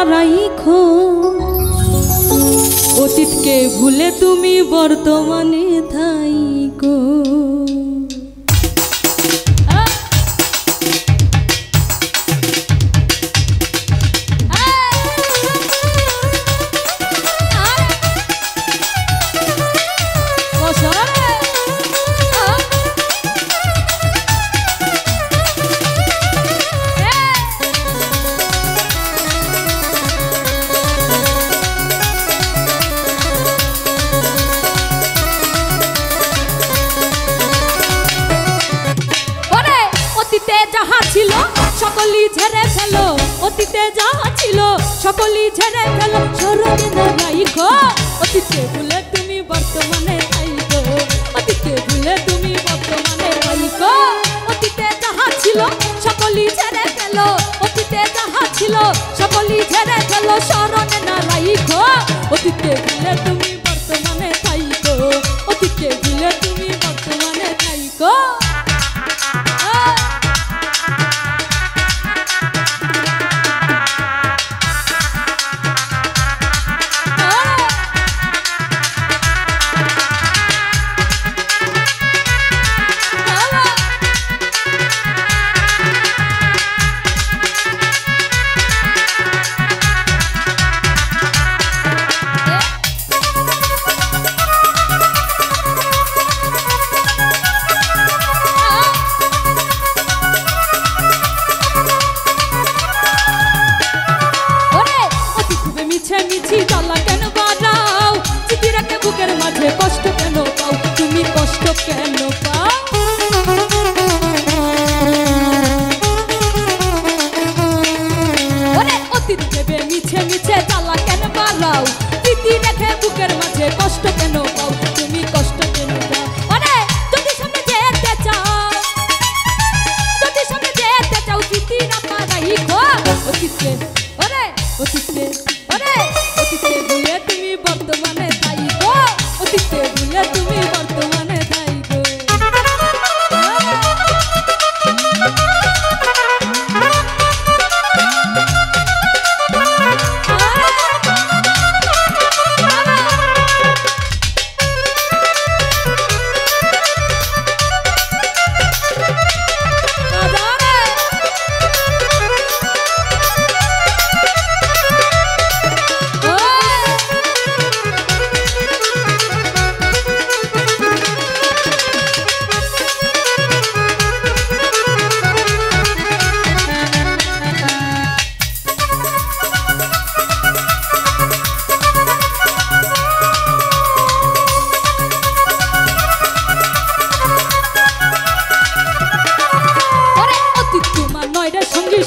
রাইখো অতীতকে ভুলে তুমি বর্তমানে থাইকো। সকলি ঝেড়ে ফেলো অতীতে যাহা ছিল সকলি ঝেড়ে ফেলো স্মরণে না রাইখো অতীতে ভুলে তুমি বর্তমানে থাইকো অতীতে ভুলে তুমি বর্তমানে থাইকো অতীতে যাহা ছিল সকলি ঝেড়ে ফেলো অতীতে যাহা ছিল সকলি ঝেড়ে ফেলো স্মরণে না রাইখো অতীতে ভুলে তুমি বর্তমানে থাইকো অতীতে ভুলে তুমি বর্তমানে থাইকো। কষ্ট কেন পাও তুমি কষ্ট কেন পাও ওরে অতীত ভেবে মিছে মিছে জ্বালা কেন বাড়াও স্মৃতি রেখে বুকের মাঝে কষ্ট কেন পাও তুমি কষ্ট কেন পাও ওরে যদি সামনে যেতে চাও যদি সামনে যেতে চাও স্মৃতি না পারাইখো অতীতে ওরে অতীতে ওরে অতীতে ভুলে তুমি বর্তমানে থাইকো অতীতে ভুলে তুমি বর্তমানে থাইকো।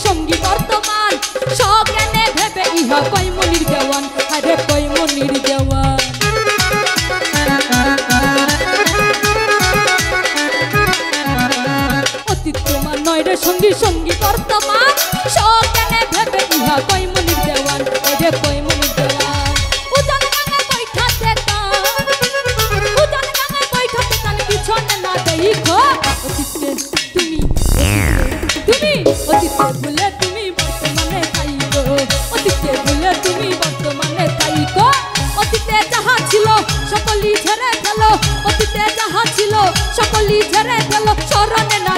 সঙ্গী বর্তমান সজ্ঞানে ভেবে ইহা কই মনির দেওয়ান আরে কই মনির দেওয়ান অতীত তোমার নয় রে সঙ্গী সঙ্গী বর্তমান সজ্ঞানে ভেবে ইহা কই মনির দেওয়ান আরে কই মনির দেওয়ান উজান গাঙে বৈঠাতে কান উজান গাঙে বৈঠাতে কান পিছনে না দেইখো অতীতে তুমি অতীতে ভুলে তুমি বর্তমানে থাইকো অতীতে ভুলে তুমি বর্তমানে থাইকো অতীতে যাহা ছিল সকলি ঝেড়ে ফেলো অতীতে যাহা ছিল সকলি ঝেড়ে ফেলো স্মরণে না